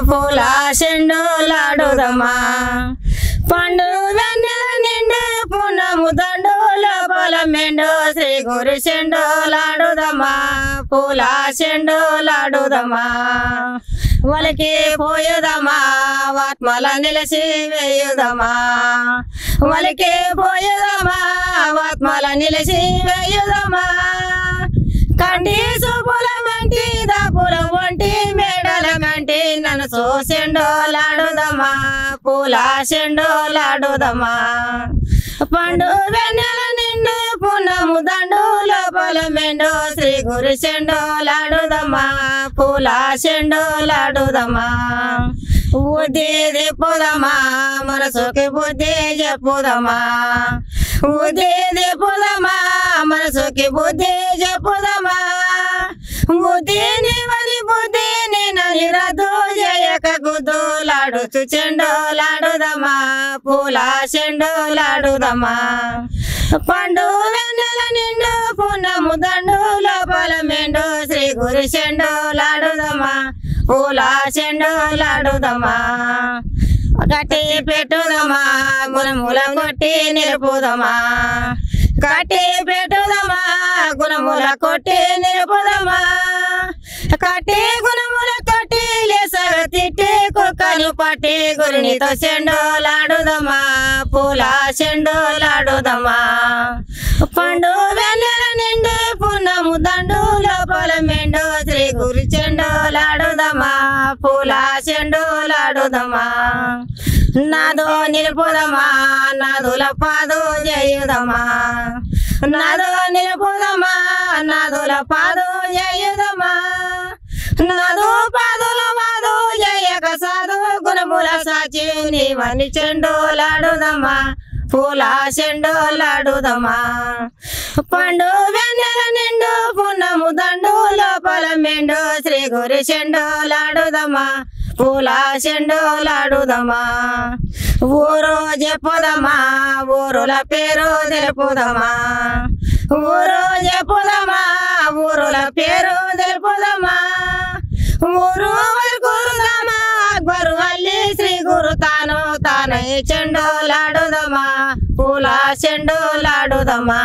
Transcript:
పూల చెండులాడుదమా పండు వెన్నెల నిండు పున్నము దండుల పొల మెండు శ్రీ గురు చెండులాడుదమా పూల చెండులాడుదమా వలకి పోయుదమా ఆత్మల నిలిచి వేయుదమా వలకి పోయుదమా ఆత్మల నిలిచి వేయుదమా కంటి సూపుల మంటి దాపుల వంటి మేడల కంటి నన్ను చూసిండోలాడుదమా పూల చెండులాడుదమా పండు వెన్నెల నిండు పున్నము దండు లోపల మెండు శ్రీ గురు చెండులాడుదమా పూల చెండులాడుదమా బుద్ధి దిప్పుదమా మనసుకి బుద్ధి చెప్పుదమా బుద్ధి దిప్పుదమా మనసుకి బుద్ధి చెప్పుదమా బుద్ధి నివని బుద్ధి నేనని రద్దు చేయక గుద్దులాడుచు చెండులాడుదమా పూల చెండులాడుదమా పండు వెన్నెల నిండు పున్నము దండు లోపల మెండు శ్రీ గురు చెండులాడుదమా పూల చెండులాడుదమా కట్టి పెట్టుదమా గుణముల కొట్టి నిలుపుదమా కట్టి పెట్టుదమా గుణముల కొట్టి నిలుపుదమా కట్టి గుణముల కొట్టి లేసగ తిట్టి కుక్కలు పట్టి గురునితో చెండులాడుదమా పూల చెండులాడుదమా పండు వెన్నెల నిండు పున్నము దండు లోపల మెండు శ్రీ గురు చెండులాడుదమా పూల చెండులాడుదమా నాదో నిలుపుదమా నాదుల పాదు చేయుదమా నాదో నిలుపుదమా నాదుల పాదు చేయుదమా నాదు పాదుల వాదు చేయక సాధు గుణముల సాచి నీవని చెండులాడుదమా పూల చెండులాడుదమా పండు వెన్నెల నిండు పున్నము దండు లోపల మెండు శ్రీ గురు చెండులాడుదమా పూల చెండులాడుదమా ఊరు చెప్పుదమా ఊరుల పేరు తెలుపుదమా ఊరు చెప్పుదమా ఊరుల పేరు తెలుపుదమా ఊరు గురుదమా అక్బరు అల్లి శ్రీ గురు తాను తానై చెండులాడుదమా పూల చెండులాడుదమా